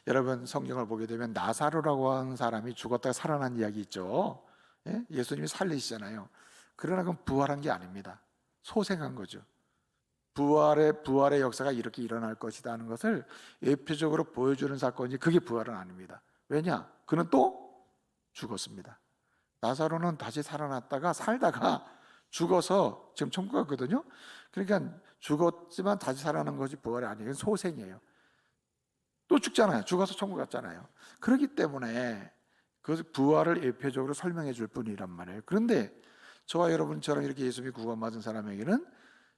여러분 성경을 보게 되면 나사로라고 하는 사람이 죽었다가 살아난 이야기 있죠. 예? 예수님이 살리시잖아요. 그러나 그건 부활한 게 아닙니다. 소생한 거죠. 부활의 역사가 이렇게 일어날 것이다 하는 것을 예표적으로 보여주는 사건이, 그게 부활은 아닙니다. 왜냐? 그는 또 죽었습니다. 나사로는 다시 살아났다가 살다가 죽어서 지금 천국 갔거든요. 그러니까 죽었지만 다시 살아난 것이 부활이 아니에요. 소생이에요. 또 죽잖아요. 죽어서 천국 갔잖아요. 그렇기 때문에 그 부활을 예표적으로 설명해 줄 뿐이란 말이에요. 그런데 저와 여러분처럼 이렇게 예수님이 구원받은 사람에게는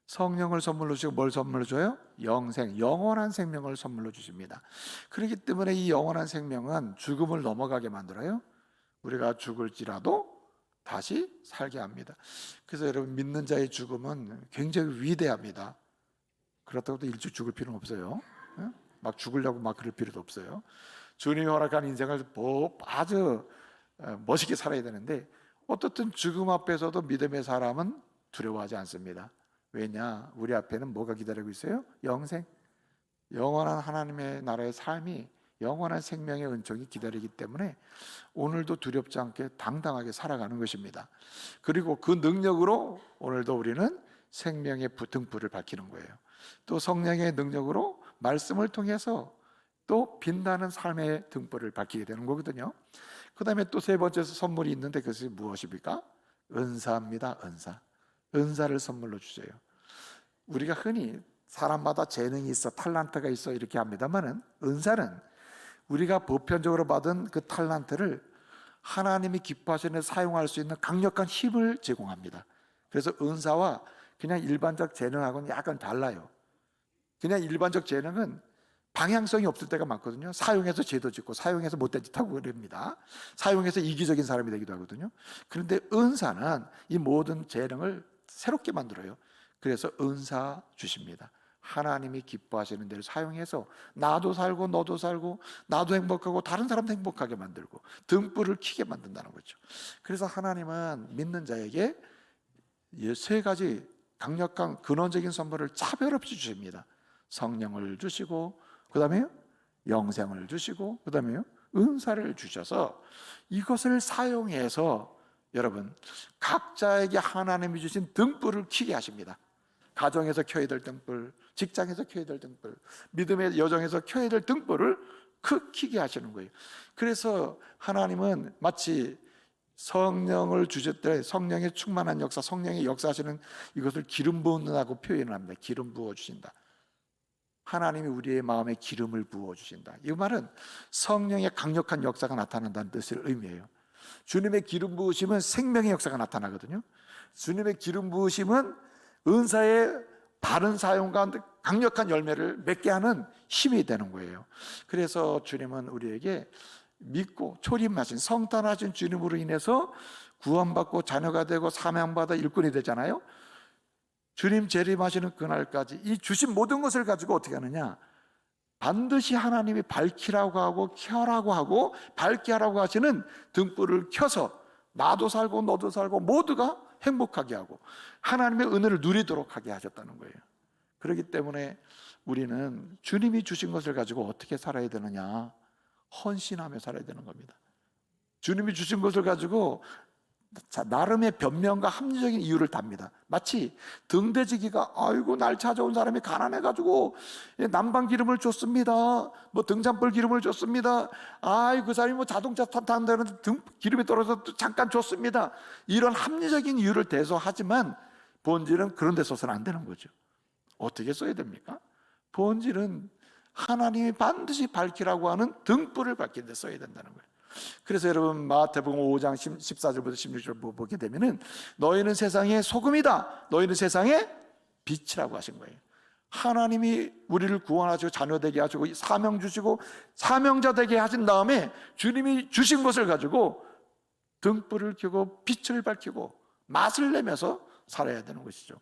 성령을 선물로 주시고 뭘 선물로 줘요? 영생, 영원한 생명을 선물로 주십니다. 그렇기 때문에 이 영원한 생명은 죽음을 넘어가게 만들어요. 우리가 죽을지라도 다시 살게 합니다. 그래서 여러분, 믿는 자의 죽음은 굉장히 위대합니다. 그렇다고 또 일찍 죽을 필요는 없어요. 막 죽으려고 막 그럴 필요도 없어요. 주님이 허락한 인생을 아주 멋있게 살아야 되는데, 어떻든 죽음 앞에서도 믿음의 사람은 두려워하지 않습니다. 왜냐? 우리 앞에는 뭐가 기다리고 있어요? 영생, 영원한 하나님의 나라의 삶이, 영원한 생명의 은총이 기다리기 때문에 오늘도 두렵지 않게 당당하게 살아가는 것입니다. 그리고 그 능력으로 오늘도 우리는 생명의 등불을 밝히는 거예요. 또 성령의 능력으로 말씀을 통해서 또 빛나는 삶의 등불을 밝히게 되는 거거든요. 그 다음에 또 세 번째 선물이 있는데, 그것이 무엇입니까? 은사입니다. 은사를 선물로 주세요. 우리가 흔히 사람마다 재능이 있어, 탤런트가 있어 이렇게 합니다만은, 은사는 우리가 보편적으로 받은 그 탤런트를 하나님이 기뻐하시는 데 사용할 수 있는 강력한 힘을 제공합니다. 그래서 은사와 그냥 일반적 재능하고는 약간 달라요. 그냥 일반적 재능은 방향성이 없을 때가 많거든요. 사용해서 죄도 짓고 사용해서 못된 짓 하고 그럽니다. 사용해서 이기적인 사람이 되기도 하거든요. 그런데 은사는 이 모든 재능을 새롭게 만들어요. 그래서 은사 주십니다. 하나님이 기뻐하시는 대로 사용해서 나도 살고 너도 살고 나도 행복하고 다른 사람도 행복하게 만들고 등불을 켜게 만든다는 거죠. 그래서 하나님은 믿는 자에게 세 가지 강력한 근원적인 선물을 차별 없이 주십니다. 성령을 주시고, 그 다음에 영생을 주시고, 그 다음에 은사를 주셔서 이것을 사용해서 여러분, 각자에게 하나님이 주신 등불을 켜게 하십니다. 가정에서 켜야 될 등불, 직장에서 켜야 될 등불, 믿음의 여정에서 켜야 될 등불을 켜게 하시는 거예요. 그래서 하나님은 마치 성령을 주실 때 성령의 충만한 역사, 성령의 역사하시는 이것을 기름 부은다고 표현을 합니다. 기름 부어 주신다. 하나님이 우리의 마음에 기름을 부어 주신다. 이 말은 성령의 강력한 역사가 나타난다는 뜻을 의미해요. 주님의 기름 부으심은 생명의 역사가 나타나거든요. 주님의 기름 부으심은 은사의 바른 사용과 강력한 열매를 맺게 하는 힘이 되는 거예요. 그래서 주님은 우리에게 믿고 초림하신, 성탄하신 주님으로 인해서 구원받고 자녀가 되고 사명받아 일꾼이 되잖아요. 주님 재림하시는 그날까지 이 주신 모든 것을 가지고 어떻게 하느냐, 반드시 하나님이 밝히라고 하고 켜라고 하고 밝게 하라고 하시는 등불을 켜서 나도 살고 너도 살고 모두가 행복하게 하고 하나님의 은혜를 누리도록 하게 하셨다는 거예요. 그렇기 때문에 우리는 주님이 주신 것을 가지고 어떻게 살아야 되느냐, 헌신하며 살아야 되는 겁니다. 주님이 주신 것을 가지고 나름의 변명과 합리적인 이유를 답니다. 마치 등대지기가 아이고 날 찾아온 사람이 가난해가지고 난방 기름을 줬습니다, 뭐 등산불 기름을 줬습니다, 아이 그 사람이 뭐 자동차 탄다는데 기름이 떨어져서 잠깐 줬습니다, 이런 합리적인 이유를 대서 하지만 본질은 그런 데 써서는 안 되는 거죠. 어떻게 써야 됩니까? 본질은 하나님이 반드시 밝히라고 하는 등불을 밝히는 데 써야 된다는 거예요. 그래서 여러분 마태복음 5장 14절부터 16절 보게 되면은 너희는 세상의 소금이다, 너희는 세상의 빛이라고 하신 거예요. 하나님이 우리를 구원하시고 자녀되게 하시고 사명 주시고 사명자 되게 하신 다음에 주님이 주신 것을 가지고 등불을 켜고 빛을 밝히고 맛을 내면서 살아야 되는 것이죠.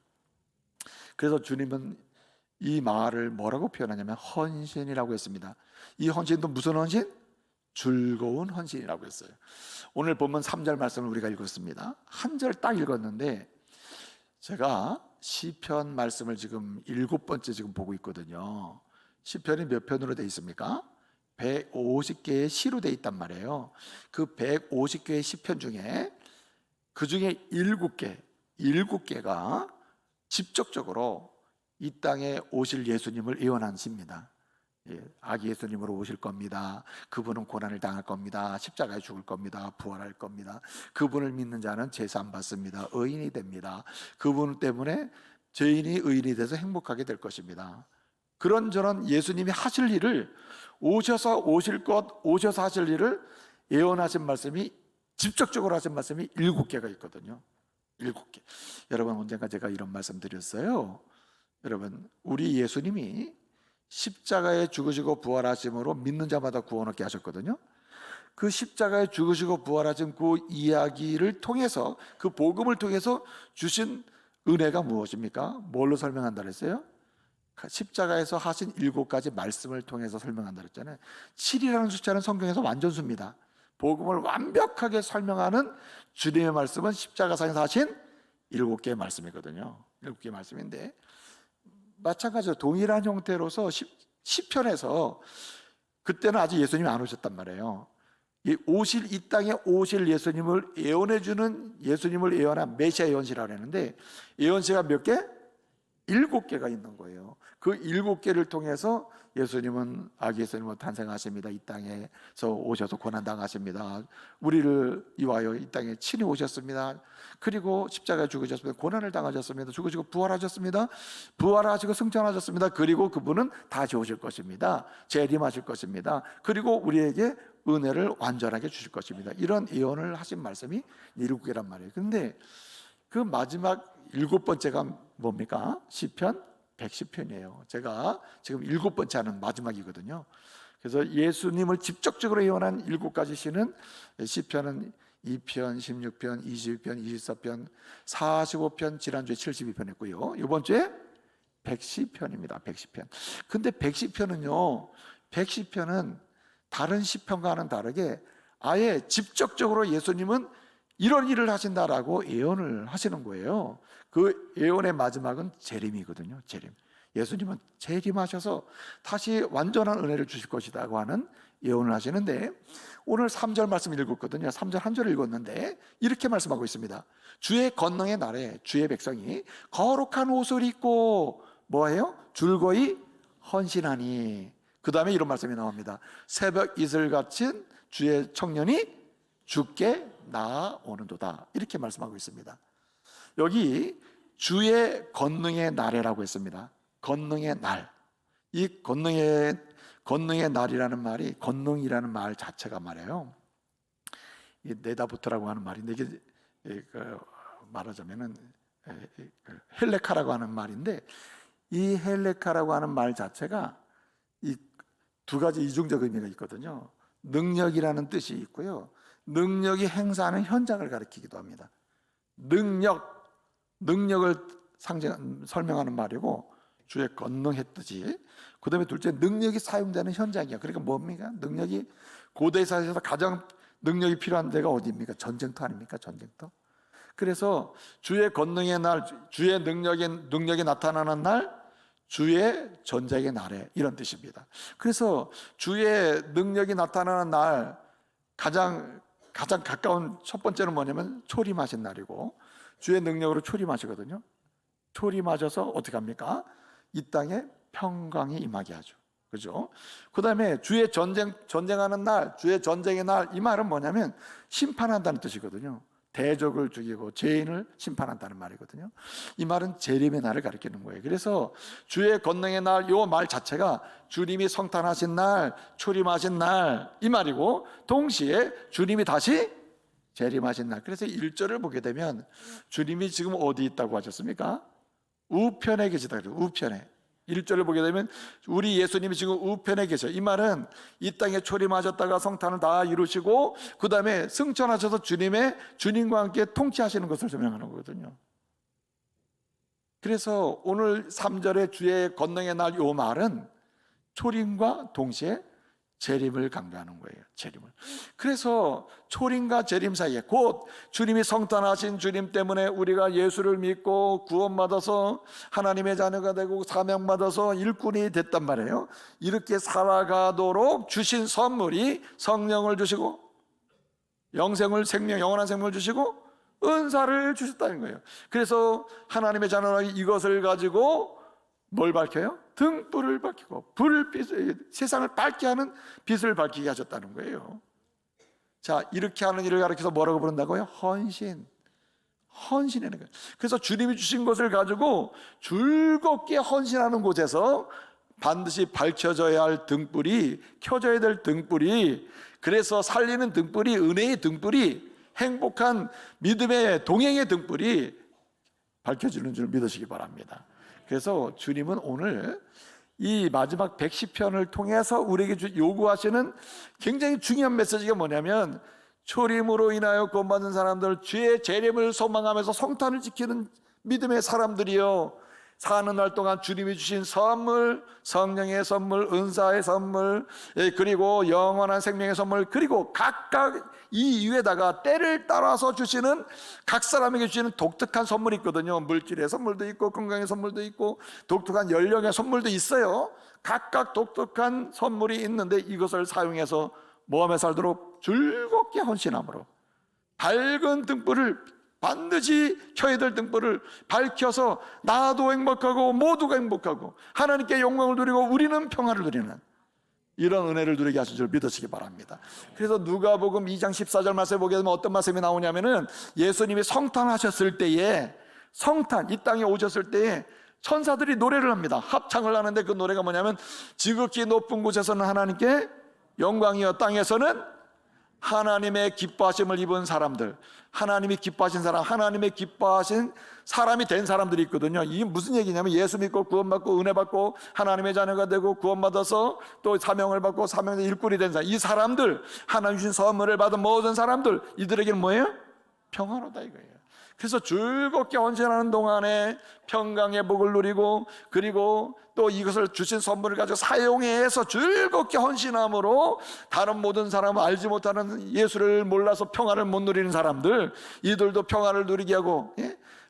그래서 주님은 이 말을 뭐라고 표현하냐면 헌신이라고 했습니다. 이 헌신도 무슨 헌신? 즐거운 헌신이라고 했어요. 오늘 본문 3절 말씀을 우리가 읽었습니다. 한 절 딱 읽었는데 제가 시편 말씀을 지금 7번째 지금 보고 있거든요. 시편이 몇 편으로 되어 있습니까? 150개의 시로 되어 있단 말이에요. 그 150개의 시편 중에 그 중에 7개가 직접적으로 이 땅에 오실 예수님을 예언한 시입니다. 아기 예수님으로 오실 겁니다. 그분은 고난을 당할 겁니다. 십자가에 죽을 겁니다. 부활할 겁니다. 그분을 믿는 자는 제사 받습니다. 의인이 됩니다. 그분 때문에 죄인이 의인이 돼서 행복하게 될 것입니다. 그런저런 예수님이 하실 일을, 오셔서 오실 것, 오셔서 하실 일을 예언하신 말씀이, 직접적으로 하신 말씀이 7개가 있거든요. 7개. 여러분, 언젠가 제가 이런 말씀 드렸어요. 여러분, 우리 예수님이 십자가에 죽으시고 부활하심으로 믿는 자마다 구원 얻게 하셨거든요. 그 십자가에 죽으시고 부활하신 그 이야기를 통해서, 그 복음을 통해서 주신 은혜가 무엇입니까? 뭘로 설명한다 그랬어요? 십자가에서 하신 7가지 말씀을 통해서 설명한다 그랬잖아요. 7이라는 숫자는 성경에서 완전수입니다. 복음을 완벽하게 설명하는 주님의 말씀은 십자가상에서 하신 7개의 말씀이거든요. 7개의 말씀인데, 마찬가지로 동일한 형태로서 시편에서, 그때는 아직 예수님이 안 오셨단 말이에요. 이 땅에 오실 예수님을 예언해주는, 예수님을 예언한 메시아 예언시라고 했는데, 예언시가 몇 개? 7개가 있는 거예요. 그 7개를 통해서 예수님은 아기 예수님으로 탄생하십니다. 이 땅에서 오셔서 고난당하십니다. 우리를 위하여 이 땅에 친히 오셨습니다. 그리고 십자가에 죽으셨습니다. 고난을 당하셨습니다. 죽으시고 부활하셨습니다. 부활하시고 승천하셨습니다. 그리고 그분은 다시 오실 것입니다. 재림하실 것입니다. 그리고 우리에게 은혜를 완전하게 주실 것입니다. 이런 예언을 하신 말씀이 7개란 말이에요. 그런데 그 마지막 7번째가 뭡니까? 시편 110편이에요. 제가 지금 7번째 하는 마지막이거든요. 그래서 예수님을 직접적으로 예언한 7가지 시는, 시편은 2편, 16편, 22편, 24편, 45편, 지난주에 72편 했고요. 이번 주에 110편입니다. 110편. 근데 110편은 다른 시편과는 다르게 아예 직접적으로 예수님은 이런 일을 하신다라고 예언을 하시는 거예요. 그 예언의 마지막은 재림이거든요. 재림. 예수님은 재림하셔서 다시 완전한 은혜를 주실 것이라고 하는 예언을 하시는데, 오늘 3절 말씀 읽었거든요. 3절 한 절을 읽었는데 이렇게 말씀하고 있습니다. 주의 권능의 날에 주의 백성이 거룩한 옷을 입고 뭐예요? 줄거이 헌신하니. 그 다음에 이런 말씀이 나옵니다. 새벽 이슬 같은 주의 청년이 주께 나아오는도다. 이렇게 말씀하고 있습니다. 여기 주의 권능의 날이라고 했습니다. 권능의 날. 이 권능의 날이라는 말이, 권능이라는 말 자체가 말이에요, 네다부터라고 하는 말인데, 이게 말하자면은 헬레카라고 하는 말인데, 이 헬레카라고 하는 말 자체가 이 2가지 이중적 의미가 있거든요. 능력이라는 뜻이 있고요, 능력이 행사하는 현장을 가리키기도 합니다. 능력을 설명하는 말이고, 주의 권능했듯이, 그 다음에 둘째, 능력이 사용되는 현장이야. 그러니까 뭡니까? 능력이, 고대 사회에서 가장 능력이 필요한 데가 어디입니까? 전쟁터 아닙니까? 전쟁터. 그래서 주의 권능의 날, 주의 능력이 나타나는 날, 주의 전쟁의 날에, 이런 뜻입니다. 그래서 주의 능력이 나타나는 날, 가장 가까운 첫 번째는 뭐냐면 초림하신 날이고, 주의 능력으로 초림하시거든요. 초림하셔서 어떻게 합니까? 이 땅에 평강이 임하게 하죠. 그죠? 그 다음에 주의 전쟁하는 날, 주의 전쟁의 날, 이 말은 뭐냐면 심판한다는 뜻이거든요. 대적을 죽이고 죄인을 심판한다는 말이거든요. 이 말은 재림의 날을 가리키는 거예요. 그래서 주의 권능의 날, 이 말 자체가 주님이 성탄하신 날, 초림하신 날, 이 말이고, 동시에 주님이 다시 재림하신 날. 그래서 1절을 보게 되면 주님이 지금 어디 있다고 하셨습니까? 우편에 계시다. 우편에. 1절을 보게 되면 우리 예수님이 지금 우편에 계셔. 이 말은 이 땅에 초림하셨다가 성탄을 다 이루시고 그 다음에 승천하셔서 주님과 함께 통치하시는 것을 설명하는 거거든요. 그래서 오늘 3절의 주의 권능의 날, 이 말은 초림과 동시에 재림을 강조하는 거예요. 재림을. 그래서 초림과 재림 사이에 곧 주님이 성탄하신 주님 때문에 우리가 예수를 믿고 구원받아서 하나님의 자녀가 되고 사명받아서 일꾼이 됐단 말이에요. 이렇게 살아가도록 주신 선물이 성령을 주시고 영생을 영원한 생명을 주시고 은사를 주셨다는 거예요. 그래서 하나님의 자녀가 이것을 가지고 뭘 밝혀요? 등불을 밝히고 세상을 밝게 하는 빛을 밝히게 하셨다는 거예요. 자, 이렇게 하는 일을 가리켜서 뭐라고 부른다고요? 헌신하는 거예요. 그래서 주님이 주신 것을 가지고 즐겁게 헌신하는 곳에서 반드시 밝혀져야 할 등불이, 켜져야 될 등불이, 그래서 살리는 등불이, 은혜의 등불이, 행복한 믿음의 동행의 등불이 밝혀지는 줄 믿으시기 바랍니다. 그래서 주님은 오늘 이 마지막 110편을 통해서 우리에게 요구하시는 굉장히 중요한 메시지가 뭐냐면, 초림으로 인하여 구원받은 사람들, 주의 재림을 소망하면서 성탄을 지키는 믿음의 사람들이요, 사는 날 동안 주님이 주신 선물, 성령의 선물, 은사의 선물, 그리고 영원한 생명의 선물, 그리고 각각 이 이유에다가 때를 따라서 주시는, 각 사람에게 주시는 독특한 선물이 있거든요. 물질의 선물도 있고 건강의 선물도 있고 독특한 연령의 선물도 있어요. 각각 독특한 선물이 있는데 이것을 사용해서 모험에 살도록 즐겁게 헌신함으로 밝은 등불을, 반드시 켜야 될 등불을 밝혀서 나도 행복하고 모두가 행복하고 하나님께 영광을 누리고 우리는 평화를 누리는 이런 은혜를 누리게 하신 줄 믿으시기 바랍니다. 그래서 누가복음 2장 14절 말씀에 보게 되면 어떤 말씀이 나오냐면은, 예수님이 성탄하셨을 때에, 성탄, 이 땅에 오셨을 때에 천사들이 노래를 합니다. 합창을 하는데 그 노래가 뭐냐면, 지극히 높은 곳에서는 하나님께 영광이여, 땅에서는 하나님의 기뻐하심을 입은 사람들, 하나님이 기뻐하신 사람, 하나님의 기뻐하신 사람이 된 사람들이 있거든요. 이게 무슨 얘기냐면, 예수 믿고 구원받고 은혜 받고 하나님의 자녀가 되고 구원받아서 또 사명을 받고 사명의 일꾼이 된 사람, 이 사람들, 하나님 주신 선물을 받은 모든 사람들, 이들에게는 뭐예요? 평화로다 이거예요. 그래서 즐겁게 헌신하는 동안에 평강의 복을 누리고, 그리고 또 이것을 주신 선물을 가지고 사용해서 즐겁게 헌신함으로 다른 모든 사람은 알지 못하는, 예수를 몰라서 평화를 못 누리는 사람들, 이들도 평화를 누리게 하고,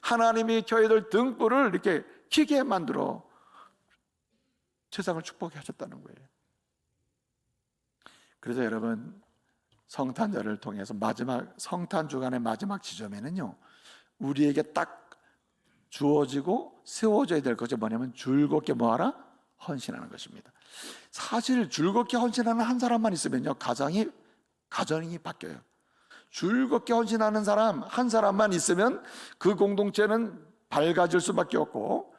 하나님이 켜야 될 등불을 이렇게 켜게 만들어 세상을 축복해 하셨다는 거예요. 그래서 여러분, 성탄절을 통해서 마지막 성탄 주간의 마지막 지점에는요, 우리에게 딱 주어지고 세워져야 될 것이 뭐냐면, 즐겁게 뭐하라? 헌신하는 것입니다. 사실 즐겁게 헌신하는 한 사람만 있으면요, 가정이 바뀌어요. 즐겁게 헌신하는 사람 한 사람만 있으면 그 공동체는 밝아질 수밖에 없고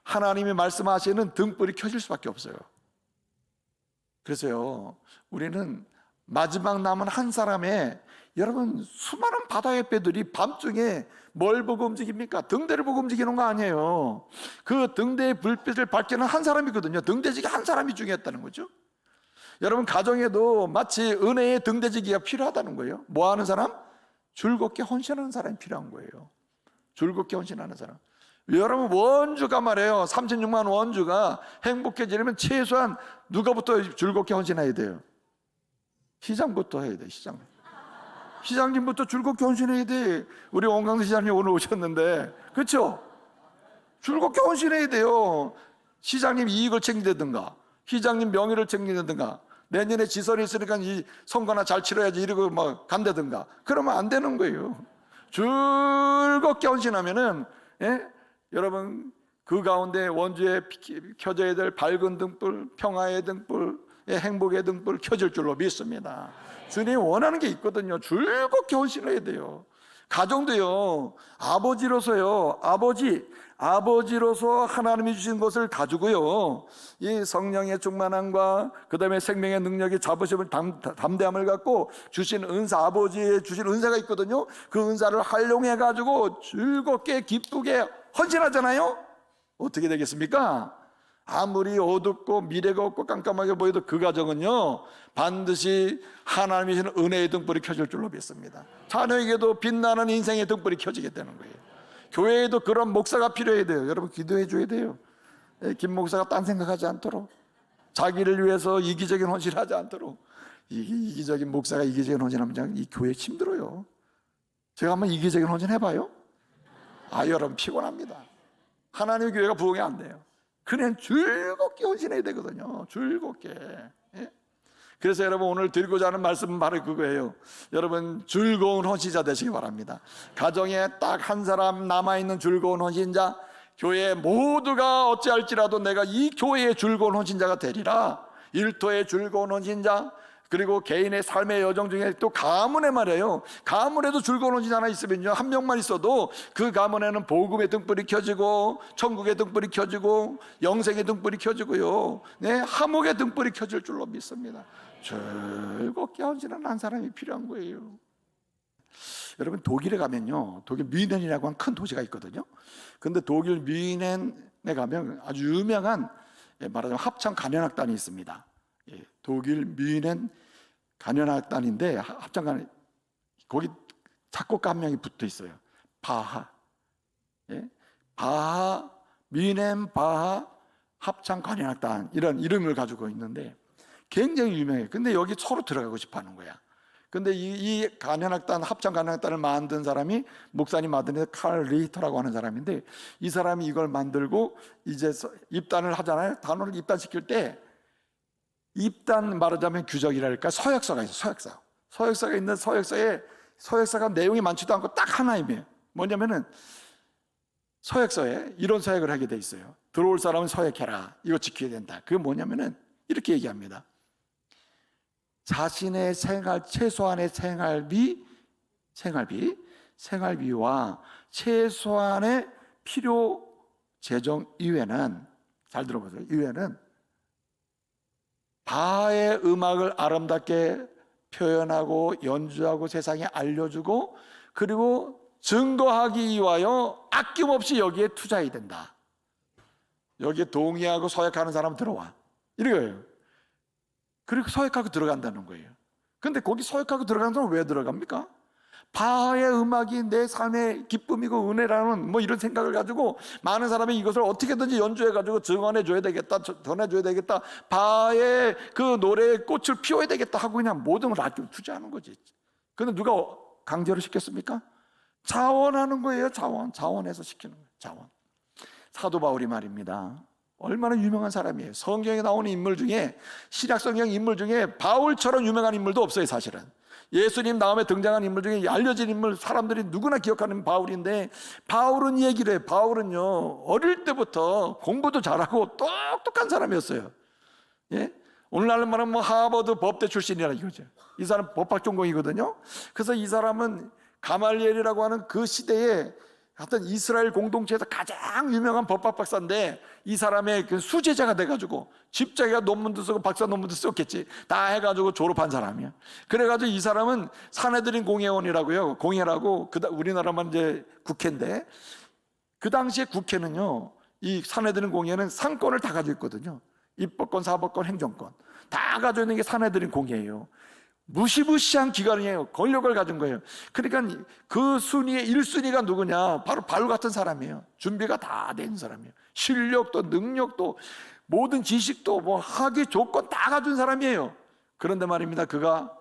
하나님이 말씀하시는 등불이 켜질 수밖에 없어요. 그래서요, 우리는 마지막 남은 한 사람의, 여러분, 수많은 바다의 배들이 밤중에 뭘 보고 움직입니까? 등대를 보고 움직이는 거 아니에요. 그 등대의 불빛을 밝히는 한 사람이거든요. 등대지기 한 사람이 중요했다는 거죠. 여러분, 가정에도 마치 은혜의 등대지기가 필요하다는 거예요. 뭐 하는 사람? 즐겁게 헌신하는 사람이 필요한 거예요. 즐겁게 헌신하는 사람. 여러분, 원주가 말이에요, 36만 원주가 행복해지려면 최소한 누가부터 즐겁게 헌신해야 돼요? 시장부터 해야 돼요. 시장님부터 즐겁게 헌신해야 돼. 우리 원광수 시장님 오늘 오셨는데, 그렇죠? 즐겁게 헌신해야 돼요. 시장님 이익을 챙기든가, 시장님 명예를 챙기든가, 내년에 지선이 있으니까 이 선거나 잘 치러야지 이러고 막 간다든가, 그러면 안 되는 거예요. 즐겁게 헌신하면은, 여러분, 그 가운데 원주에 켜져야 될 밝은 등불, 평화의 등불, 행복의 등불 켜질 줄로 믿습니다. 주님이 원하는 게 있거든요. 즐겁게 헌신해야 돼요. 가정도요, 아버지로서 하나님이 주신 것을 가지고요, 이 성령의 충만함과 그 다음에 생명의 능력이 자부심을, 담대함을 갖고 주신 은사, 아버지의 주신 은사가 있거든요. 그 은사를 활용해 가지고 즐겁게 기쁘게 헌신하잖아요. 어떻게 되겠습니까? 아무리 어둡고 미래가 없고 깜깜하게 보여도 그 가정은요, 반드시 하나님이 주시는 은혜의 등불이 켜질 줄로 믿습니다. 자녀에게도 빛나는 인생의 등불이 켜지게 되는 거예요. 교회에도 그런 목사가 필요해야 돼요. 여러분, 기도해 줘야 돼요. 김 목사가 딴 생각하지 않도록. 자기를 위해서 이기적인 헌신하지 않도록. 이기적인 목사가 이기적인 헌신하면 이 교회 힘들어요. 제가 한번 이기적인 헌신 해봐요? 여러분 피곤합니다. 하나님의 교회가 부흥이 안 돼요. 그냥 즐겁게 헌신해야 되거든요. 즐겁게. 예? 그래서 여러분 오늘 드리고자 하는 말씀은 바로 그거예요. 여러분 즐거운 헌신자 되시기 바랍니다. 가정에 딱 한 사람 남아있는 즐거운 헌신자, 교회 모두가 어찌할지라도 내가 이 교회의 즐거운 헌신자가 되리라. 일터의 즐거운 헌신자, 그리고 개인의 삶의 여정 중에 또 가문에 말이에요. 가문에도 즐거운 헌신자 하나 있으면요, 한 명만 있어도 그 가문에는 복음의 등불이 켜지고 천국의 등불이 켜지고 영생의 등불이 켜지고요, 네, 화목의 등불이 켜질 줄로 믿습니다. 즐겁게 헌신하는 한 사람이 필요한 거예요. 여러분 독일에 가면요, 독일 뮌헨이라고 하는 큰 도시가 있거든요. 근데 독일 뮌헨에 가면 아주 유명한, 말하자면 합창 관현악단이 있습니다. 독일 뮌헨 관현악단인데 합창관, 거기 작곡가 한 명이 붙어 있어요. 바하. 바하, 뮌헨 바하 합창 관현악단, 이런 이름을 가지고 있는데 굉장히 유명해요. 근데 여기 서로 들어가고 싶어 하는 거야. 근데 이 관현악단, 합창 관현악단을 만든 사람이 목사님 아들인 칼 리히터라고 하는 사람인데, 이 사람이 이걸 만들고 이제 입단을 하잖아요. 단원을 입단시킬 때 입단, 말하자면 규정이랄까, 서약서가 있어요. 서약서가 있는 서약서가 내용이 많지도 않고 딱 하나임이에요. 뭐냐면은 서약서에 이런 서약을 하게 돼 있어요. 들어올 사람은 서약해라. 이거 지켜야 된다. 그게 뭐냐면은 이렇게 얘기합니다. 자신의 최소한의 생활비와 최소한의 필요 재정 이외는, 잘 들어보세요, 이외는 바하의 음악을 아름답게 표현하고 연주하고 세상에 알려주고, 그리고 증거하기 위하여 아낌없이 여기에 투자해야 된다. 여기에 동의하고 서약하는 사람 들어와, 이거예요. 그리고 서약하고 들어간다는 거예요. 근데 거기 서약하고 들어가는 사람은 왜 들어갑니까? 바하의 음악이 내 삶의 기쁨이고 은혜라는 이런 생각을 가지고 많은 사람이 이것을 어떻게든지 연주해가지고 증언해 줘야 되겠다, 전해줘야 되겠다, 바하의 그 노래의 꽃을 피워야 되겠다 하고 그냥 모든 걸 아끼고 투자하는 거지. 근데 누가 강제로 시켰습니까? 자원하는 거예요. 자원해서 시키는 거예요. 자원. 사도 바울이 말입니다. 얼마나 유명한 사람이에요. 성경에 나오는 인물 중에, 신약 성경 인물 중에 바울처럼 유명한 인물도 없어요. 사실은 예수님 다음에 등장한 인물 중에 알려진 인물, 사람들이 누구나 기억하는 바울인데, 바울은 얘기를 해요. 바울은요, 어릴 때부터 공부도 잘하고 똑똑한 사람이었어요. 예? 오늘날로 말하면 하버드 법대 출신이라 이거죠. 이 사람 법학 전공이거든요. 그래서 이 사람은 가말리엘이라고 하는 그 시대에 하여튼 이스라엘 공동체에서 가장 유명한 법학 박사인데, 이 사람의 그 수제자가 돼가지고 집자기가 논문도 쓰고 박사 논문도 썼겠지, 다 해가지고 졸업한 사람이야. 그래가지고 이 사람은 산헤드린 공회원이라고요. 공회라고, 우리나라만 이제 국회인데, 그 당시에 국회는요, 이 산헤드린 공회는 상권을 다 가지고 있거든요. 입법권, 사법권, 행정권 다 가지고 있는 게 산헤드린 공회예요. 무시무시한 기관이에요. 권력을 가진 거예요. 그러니까 그 순위의 1순위가 누구냐? 바로 바울 같은 사람이에요. 준비가 다 된 사람이에요. 실력도 능력도 모든 지식도 학위 조건 다 가진 사람이에요. 그런데 말입니다, 그가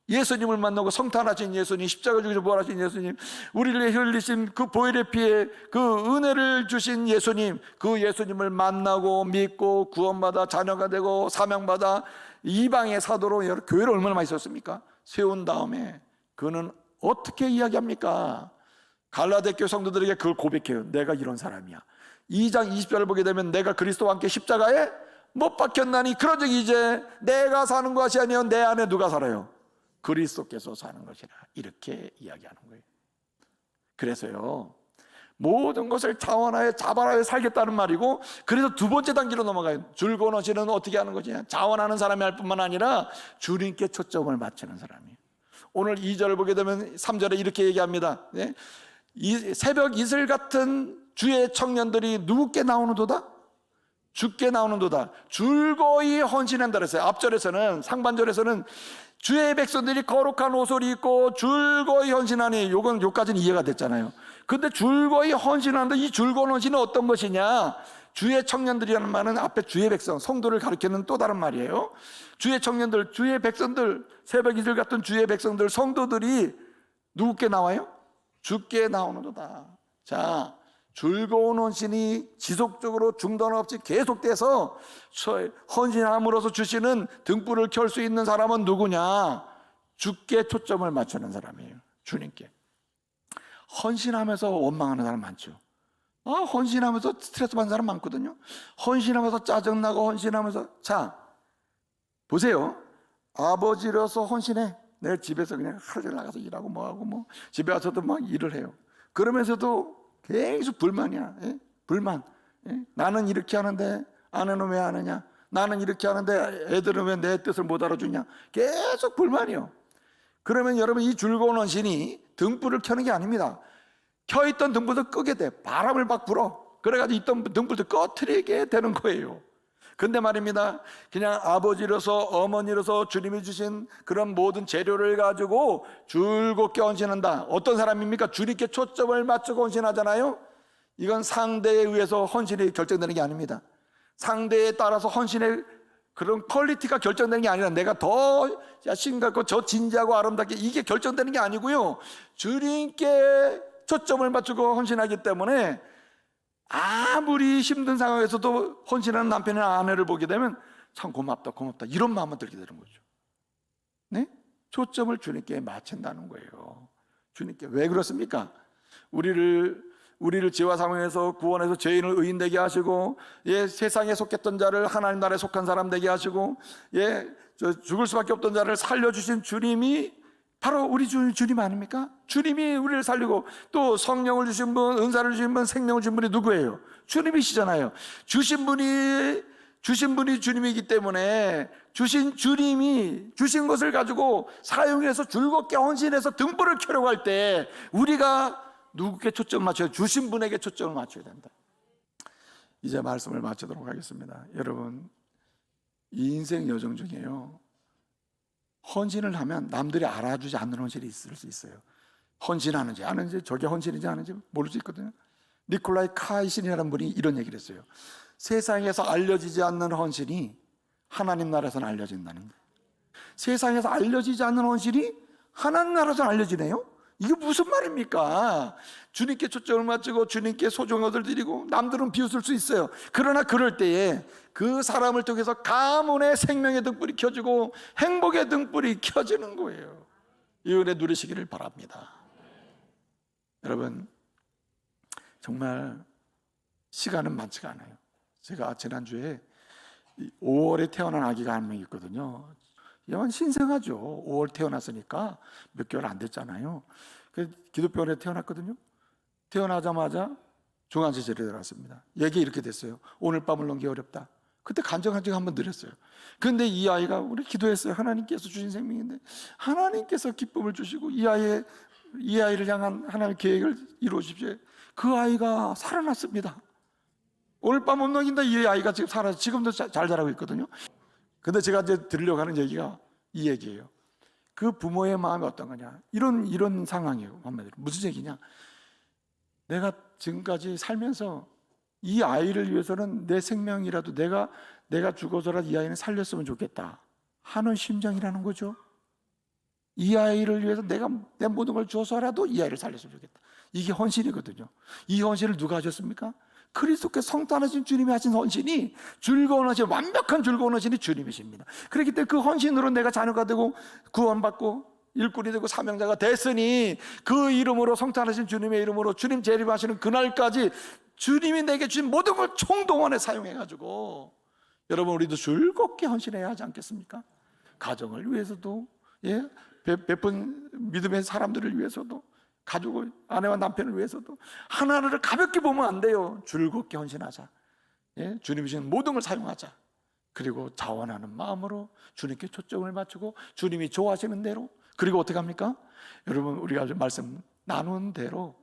예수님을 만나고 성탄하신 예수님, 십자가 죽으셔서 부활하신 예수님, 우리를 위해 흘리신 그 보혈의 피에 그 은혜를 주신 예수님, 그 예수님을 만나고 믿고 구원받아 자녀가 되고 사명받아 이방의 사도로 교회를 얼마나 많이 썼습니까? 세운 다음에 그는 어떻게 이야기합니까? 갈라디아 교회 성도들에게 그걸 고백해요. 내가 이런 사람이야. 2장 20절을 보게 되면 내가 그리스도와 함께 십자가에 못 박혔나니 그러즉 이제 내가 사는 것이 아니요 내 안에 누가 살아요? 그리스도께서 사는 것이라. 이렇게 이야기하는 거예요. 그래서요, 모든 것을 자원하여 자발하여 살겠다는 말이고, 그래서 두 번째 단계로 넘어가요. 즐거운 헌신은 어떻게 하는 것이냐? 자원하는 사람이 할 뿐만 아니라 주님께 초점을 맞추는 사람이에요. 오늘 2절을 보게 되면 3절에 이렇게 얘기합니다. 네? 새벽 이슬 같은 주의 청년들이 누구께 나오는도다? 주께 나오는도다. 즐거이 헌신한다 그랬어요. 앞절에서는, 상반절에서는 주의 백성들이 거룩한 옷을 입고 즐거이 헌신하니, 요까지는 이해가 됐잖아요. 근데 즐거이 헌신하는데 이 즐거운 헌신은 어떤 것이냐? 주의 청년들이라는 말은 앞에 주의 백성, 성도를 가리키는 또 다른 말이에요. 주의 청년들, 주의 백성들, 새벽 이슬 같은 주의 백성들, 성도들이 누구께 나와요? 주께 나오는도다. 자, 즐거운 헌신이 지속적으로 중단 없이 계속돼서 헌신함으로써 주시는 등불을 켤 수 있는 사람은 누구냐? 주께 초점을 맞추는 사람이에요. 주님께. 헌신하면서 원망하는 사람 많죠. 헌신하면서 스트레스 받는 사람 많거든요. 헌신하면서 짜증나고 헌신하면서. 자, 보세요. 아버지로서 헌신해. 내 집에서 그냥 하루 종일 나가서 일하고 뭐하고 집에 와서도 막 일을 해요. 그러면서도 계속 불만이야. 예? 불만. 예? 나는 이렇게 하는데 아내는 왜 안 하냐? 나는 이렇게 하는데 애들은 왜 내 뜻을 못 알아주냐? 계속 불만이요. 그러면 여러분, 이 즐거운 헌신이 등불을 켜는 게 아닙니다. 켜있던 등불도 끄게 돼. 바람을 막 불어. 그래가지고 있던 등불도 꺼트리게 되는 거예요. 근데 말입니다, 그냥 아버지로서 어머니로서 주님이 주신 그런 모든 재료를 가지고 즐겁게 헌신한다. 어떤 사람입니까? 주님께 초점을 맞추고 헌신하잖아요. 이건 상대에 의해서 헌신이 결정되는 게 아닙니다. 상대에 따라서 헌신의 그런 퀄리티가 결정되는 게 아니라 내가 더 신같고 저 진지하고 아름답게 이게 결정되는 게 아니고요, 주님께 초점을 맞추고 헌신하기 때문에 아무리 힘든 상황에서도 헌신하는 남편이나 아내를 보게 되면 참 고맙다 이런 마음만 들게 되는 거죠. 네? 초점을 주님께 맞춘다는 거예요. 주님께. 왜 그렇습니까? 우리를 죄와 사망에서 구원해서 죄인을 의인 되게 하시고, 세상에 속했던 자를 하나님 나라에 속한 사람 되게 하시고, 죽을 수밖에 없던 자를 살려주신 주님이 바로 우리 주님 아닙니까? 주님이 우리를 살리고 또 성령을 주신 분, 은사를 주신 분, 생명을 주신 분이 누구예요? 주님이시잖아요. 주신 분이 주님이기 때문에 주님이 주신 것을 가지고 사용해서 즐겁게 헌신해서 등불을 켜려고 할 때 우리가 누구께 초점을 맞춰야, 주신 분에게 초점을 맞춰야 된다. 이제 말씀을 마치도록 하겠습니다. 여러분, 이 인생 여정 중에요, 헌신을 하면 남들이 알아주지 않는 헌신이 있을 수 있어요. 헌신하는지 아는지, 저게 헌신인지 아는지 모를 수 있거든요. 니콜라이 카이신이라는 분이 이런 얘기를 했어요. 세상에서 알려지지 않는 헌신이 하나님 나라에서는 알려진다는 거예요. 세상에서 알려지지 않는 헌신이 하나님 나라에서는 알려지네요. 이게 무슨 말입니까? 주님께 초점을 맞추고 주님께 소중한 것을 드리고 남들은 비웃을 수 있어요. 그러나 그럴 때에 그 사람을 통해서 가문의 생명의 등불이 켜지고 행복의 등불이 켜지는 거예요. 이 은혜 누리시기를 바랍니다. 여러분, 정말 시간은 많지가 않아요. 제가 지난주에 5월에 태어난 아기가 한 명 있거든요. 영원 신생하죠. 5월 태어났으니까 몇 개월 안 됐잖아요. 기독병원에 태어났거든요. 태어나자마자 중환자실에 들어갔습니다. 얘기 이렇게 됐어요. 오늘 밤을 넘기 어렵다. 그때 간증한적 한번 드렸어요. 그런데 이 아이가, 우리 기도했어요. 하나님께서 주신 생명인데 하나님께서 기쁨을 주시고 이 아이를 향한 하나님의 계획을 이루어 주십시오. 그 아이가 살아났습니다. 오늘 밤 못 넘긴다. 이 아이가 지금 살아서 지금도 잘 자라고 있거든요. 근데 제가 이제 드리려고 하는 얘기가 이 얘기예요. 그 부모의 마음이 어떤 거냐, 이런 상황이에요. 한마디로 무슨 얘기냐, 내가 지금까지 살면서 이 아이를 위해서는 내 생명이라도 내가 죽어서라도 이 아이는 살렸으면 좋겠다 하는 심정이라는 거죠. 이 아이를 위해서 내가 내 모든 걸 줘서라도 이 아이를 살렸으면 좋겠다. 이게 헌신이거든요. 이 헌신을 누가 하셨습니까? 그리스도께 성탄하신 주님이 하신 헌신이, 즐거운 헌신, 완벽한 즐거운 헌신이 주님이십니다. 그렇기 때문에 그 헌신으로 내가 자녀가 되고 구원받고 일꾼이 되고 사명자가 됐으니, 그 이름으로, 성탄하신 주님의 이름으로 주님 재림하시는 그날까지 주님이 내게 주신 모든 걸 총동원해 사용해가지고 여러분, 우리도 즐겁게 헌신해야 하지 않겠습니까? 가정을 위해서도, 베푼 믿음의 사람들을 위해서도, 가족을, 아내와 남편을 위해서도 하나를 가볍게 보면 안 돼요. 즐겁게 헌신하자. 주님이 주신 모든 걸 사용하자. 그리고 자원하는 마음으로 주님께 초점을 맞추고 주님이 좋아하시는 대로, 그리고 어떻게 합니까? 여러분, 우리가 말씀 나눈 대로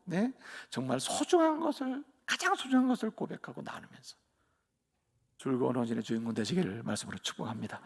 정말 소중한 것을, 가장 소중한 것을 고백하고 나누면서 즐거운 헌신의 주인공 되시기를 말씀으로 축복합니다.